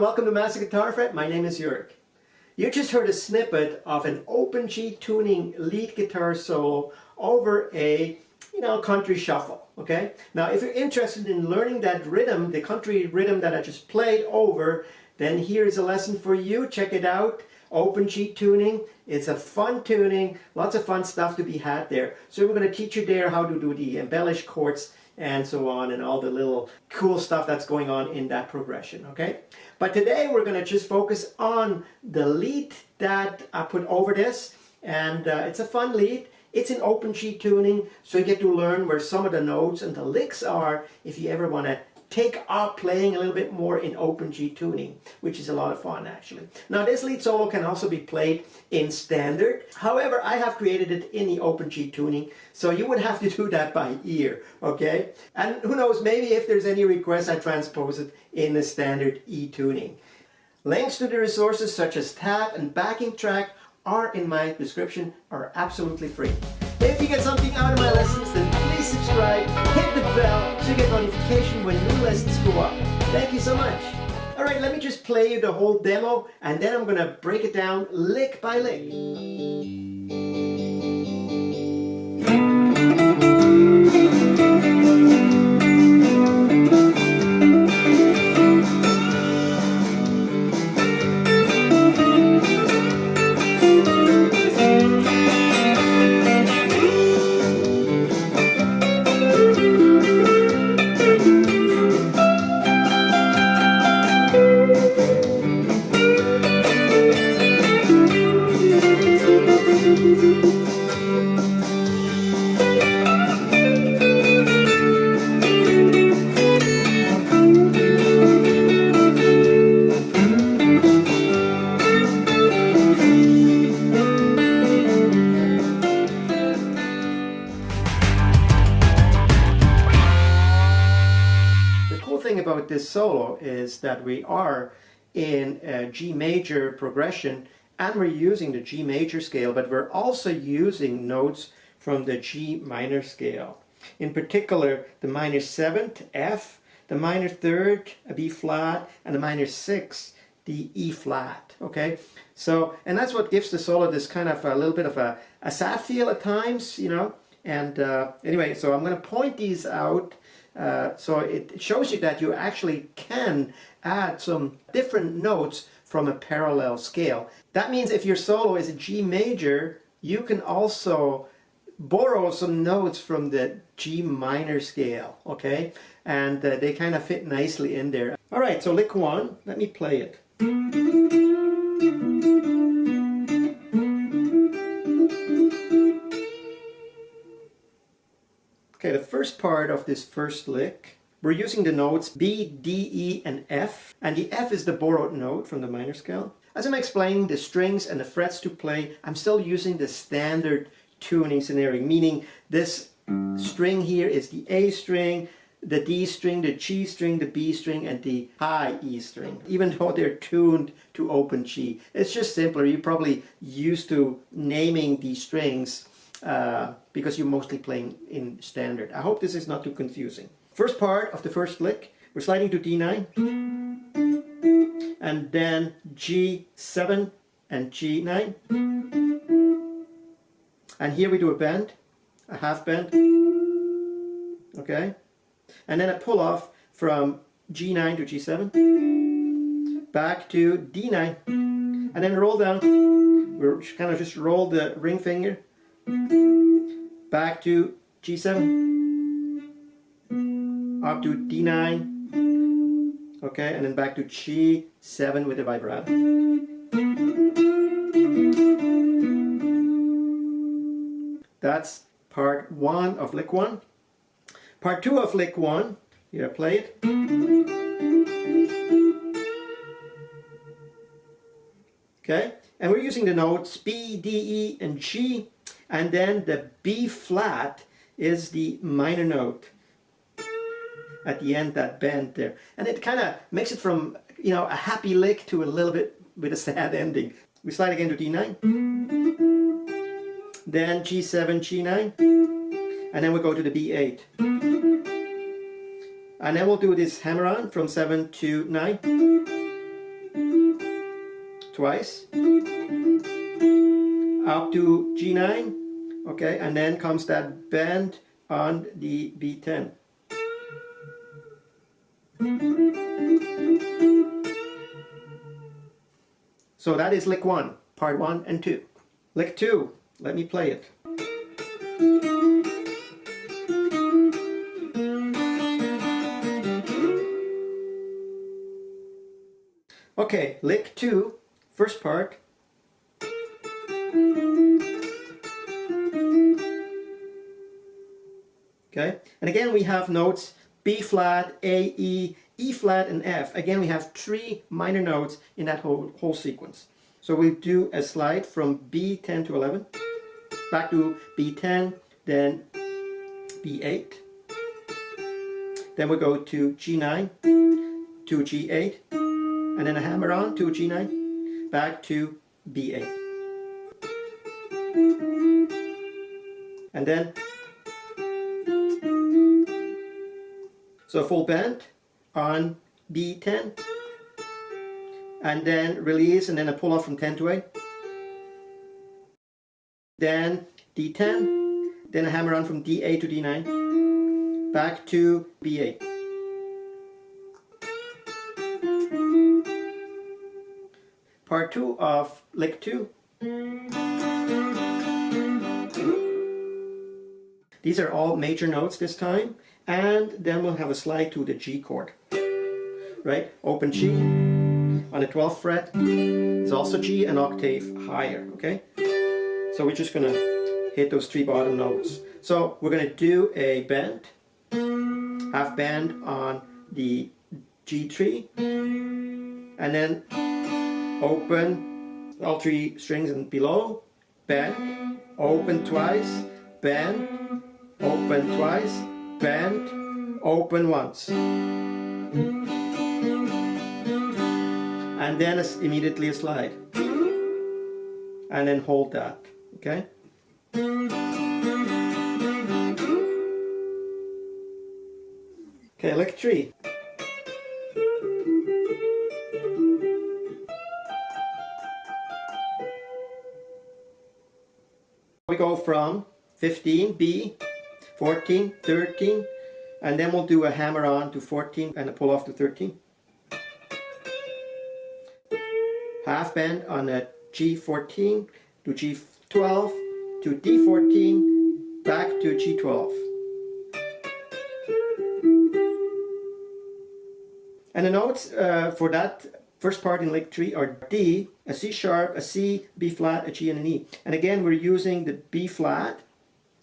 welcome to Master Guitar Fret. My name is Jörg. You just heard a snippet of an open G tuning lead guitar solo over a country shuffle. Okay, now if you're interested in learning that rhythm, the country rhythm that I just played over, then here's a lesson for you. Check it out. Open G tuning. It's a fun tuning, lots of fun stuff to be had there. So we're going to teach you there how to do the embellished chords and so on, and all the little cool stuff that's going on in that progression, okay? But today we're going to just focus on the lead that I put over this, and it's a fun lead. It's in open G tuning, so you get to learn where some of the notes and the licks are if you ever want to take up playing a little bit more in open G tuning, which is a lot of fun actually. Now this lead solo can also be played in standard. However, I have created it in the open G tuning, so you would have to do that by ear, okay? And who knows, maybe if there's any request, I transpose it in the standard E tuning. Links to the resources such as tab and backing track are in my description, are absolutely free. If you get something out of my lessons, then please subscribe, hit the bell so you get notification when new lessons go up. Thank you so much. Alright, let me just play you the whole demo and then I'm going to break it down lick by lick. About this solo is that we are in a G major progression and we're using the G major scale, but we're also using notes from the G minor scale. In particular, the minor 7th, F, the minor 3rd, a B flat, and the minor 6th, the E flat. Okay, so, and that's what gives the solo this kind of a little bit of a sad feel at times, you know. And anyway, so I'm going to point these out. So it shows you that you actually can add some different notes from a parallel scale. That means if your solo is a G major, you can also borrow some notes from the G minor scale, okay? And they kind of fit nicely in there. Alright, so lick 1, let me play it. Okay, the first part of this first lick, we're using the notes B, D, E, and F, and the F is the borrowed note from the minor scale. As I'm explaining the strings and the frets to play, I'm still using the standard tuning scenario, meaning this string here is the A string, the D string, the G string, the B string, and the high E string, even though they're tuned to open G. It's just simpler. You're probably used to naming these strings because you're mostly playing in standard. I hope this is not too confusing. First part of the first lick, we're sliding to D9, and then G7 and G9. And here we do a bend, a half bend, okay? And then a pull off from G9 to G7, back to D9, and then roll down. We're kind of just roll the ring finger, back to G7, up to D9, okay, and then back to G7 with the vibrato. That's part 1 of lick 1. Part 2 of lick 1, here I play it. Okay, and we're using the notes B, D, E, and G. And then the B flat is the minor note at the end, that bend there. And it kind of makes it from, a happy lick to a little bit with a sad ending. We slide again to D9. Then G7, G9. And then we go to the B8. And then we'll do this hammer on from 7 to 9. twice, up to G9, okay, and then comes that bend on the B10. So that is lick 1, part 1 and 2. Lick 2, let me play it. Okay, lick 2, first part. Okay, and again we have notes B flat, A, E flat, and F. Again we have 3 minor notes in that whole sequence. So we do a slide from B10 to 11, back to B10, then B8, then we go to G9, to G8, and then a hammer on to G9, back to B8. And then, so full bend on B10, and then release, and then a pull off from 10 to 8. Then D10, then a hammer on from D8 to D9, back to B8. Part 2 of lick 2. These are all major notes this time, and then we'll have a slide to the G chord. Right? Open G on the 12th fret is also G, an octave higher. Okay? So we're just gonna hit those 3 bottom notes. So we're gonna do a bend, half bend on the G3, and then open all 3 strings and below, bend, open twice, bend, open twice, bend, open once. And then immediately a slide. And then hold that, okay? Okay, lick 3. We go from 15, B, 14, 13, and then we'll do a hammer on to 14 and a pull off to 13. Half bend on a G14 to G12 to D14 back to G12. And the notes for that first part in lick 3 are D, a C sharp, a C, B flat, a G, and an E. And again, we're using the B flat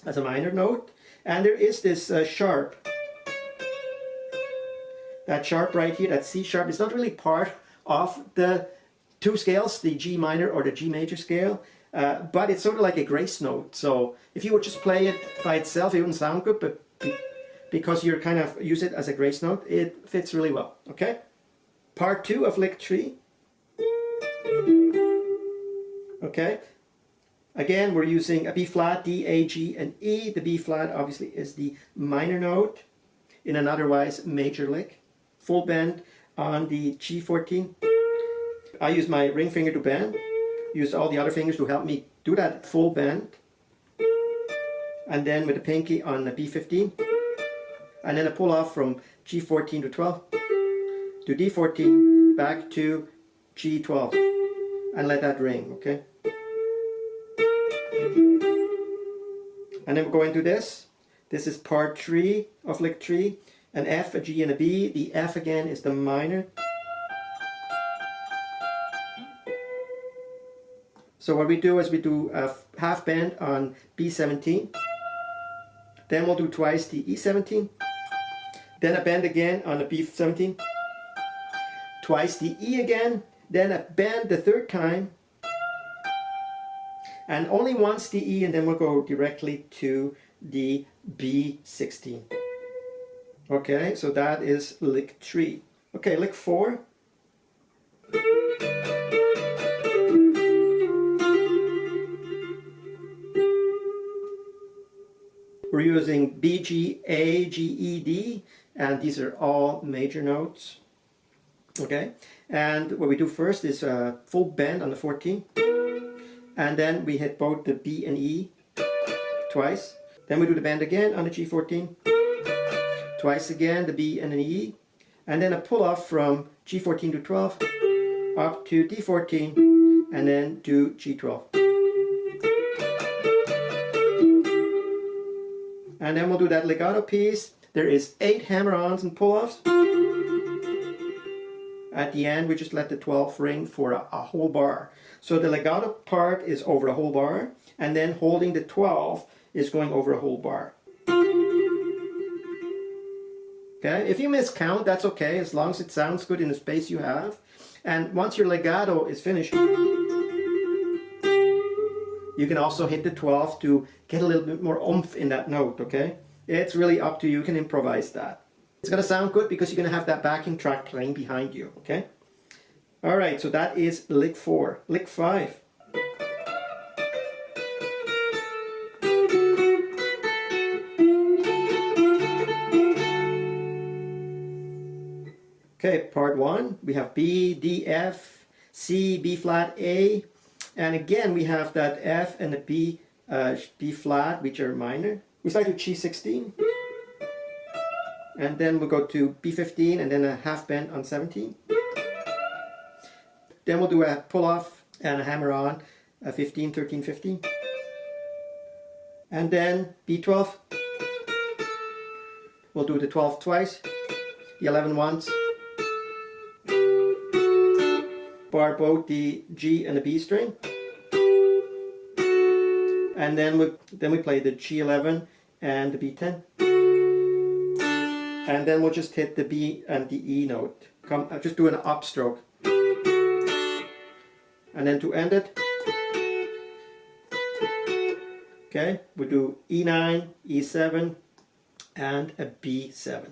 as a minor note. And there is this sharp. That sharp right here, that C sharp, is not really part of the 2 scales, the G minor or the G major scale. But it's sort of like a grace note. So if you would just play it by itself, it wouldn't sound good. But because you're kind of use it as a grace note, it fits really well. Okay? Part 2 of lick 3. Okay? Again, we're using a B flat, D, A, G, and E. The B flat obviously is the minor note in an otherwise major lick. Full bend on the G14. I use my ring finger to bend. Use all the other fingers to help me do that full bend. And then with the pinky on the B15. And then a pull off from G14 to 12. To D14, back to G12, and let that ring, okay? And then we're going to this. This is part 3 of lick 3, an F, a G, and a B. The F again is the minor. So what we do is we do a half bend on B17, then we'll do twice the E17, then a bend again on the B17, twice the E again, then a bend the 3rd time, and only once the E, and then we'll go directly to the B16. Okay, so that is lick 3. Okay, lick 4. We're using B, G, A, G, E, D, and these are all major notes. Okay, and what we do first is a full bend on the 14, and then we hit both the B and E twice. Then we do the bend again on the G14, twice again the B and an E, and then a pull off from G14 to 12 up to D14, and then to G12. And then we'll do that legato piece. There is 8 hammer-ons and pull-offs. At the end, we just let the 12 ring for a whole bar. So the legato part is over the whole bar, and then holding the 12 is going over a whole bar. Okay, if you miscount, that's okay, as long as it sounds good in the space you have. And once your legato is finished, you can also hit the 12 to get a little bit more oomph in that note, okay? It's really up to you, you can improvise that. It's gonna sound good because you're gonna have that backing track playing behind you, okay? All right, so that is lick 4. Lick 5. Okay, part 1, we have B, D, F, C, B flat, A, and again we have that F and the B, B flat, which are minor. We start with G16, and then we'll go to B15, and then a half bend on 17. Then we'll do a pull off and a hammer on, 15, 13, 15. And then B12, we'll do the 12 twice, the 11 once. Bar both the G and the B string, and then we play the G11 and the B10, and then we'll just hit the B and the E note. Just do an upstroke, and then to end it, okay, we do E9, E7, and a B7.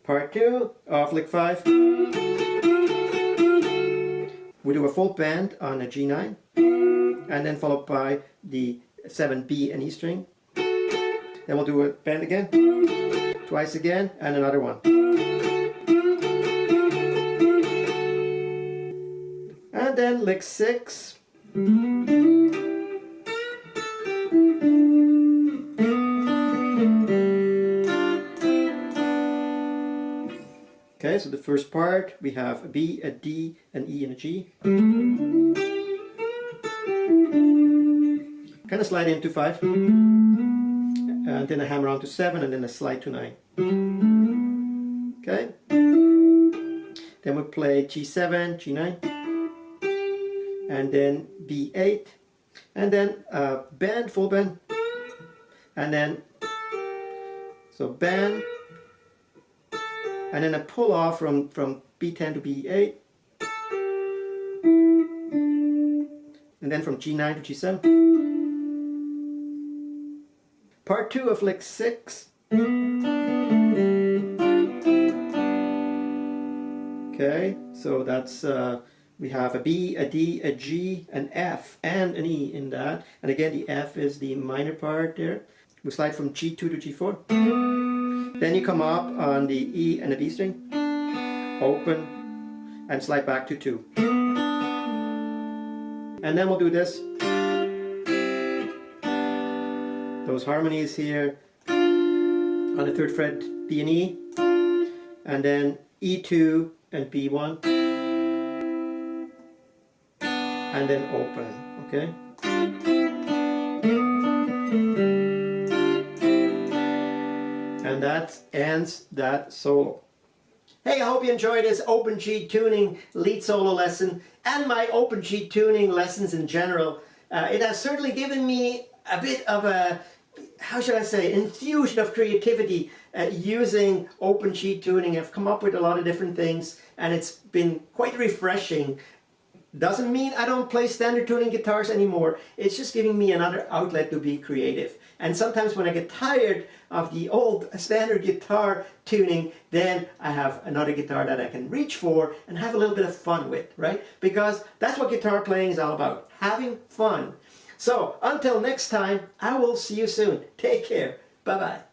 Part 2 of lick 5. We do a full bend on a G9, and then followed by the 7 B and E string. Then we'll do a bend again, twice again, and another one. And then lick 6. Okay, so the first part, we have a B, a D, an E, and a G. Kind of slide into 5. And then a hammer on to 7, and then a slide to 9. Okay. Then we play G7, G9. And then B8. And then bend, full bend. And then, so bend. And then a pull off from B10 to B8, and then from G9 to G7. Part 2 of lick 6. Okay, so that's we have a B, a D, a G, an F, and an E in that. And again, the F is the minor part there. We slide from G2 to G4. Then you come up on the E and the B string, open, and slide back to 2. And then we'll do this. Those harmonies here on the 3rd fret, B and E, and then E2 and B1, and then open, okay? And that ends that solo. Hey, I hope you enjoyed this open G tuning lead solo lesson and my open G tuning lessons in general. It has certainly given me a bit of a, how should I say, infusion of creativity using open G tuning. I've come up with a lot of different things, and it's been quite refreshing. Doesn't mean I don't play standard tuning guitars anymore. It's just giving me another outlet to be creative. And sometimes when I get tired of the old standard guitar tuning, then I have another guitar that I can reach for and have a little bit of fun with, right? Because that's what guitar playing is all about, having fun. So until next time, I will see you soon. Take care. Bye-bye.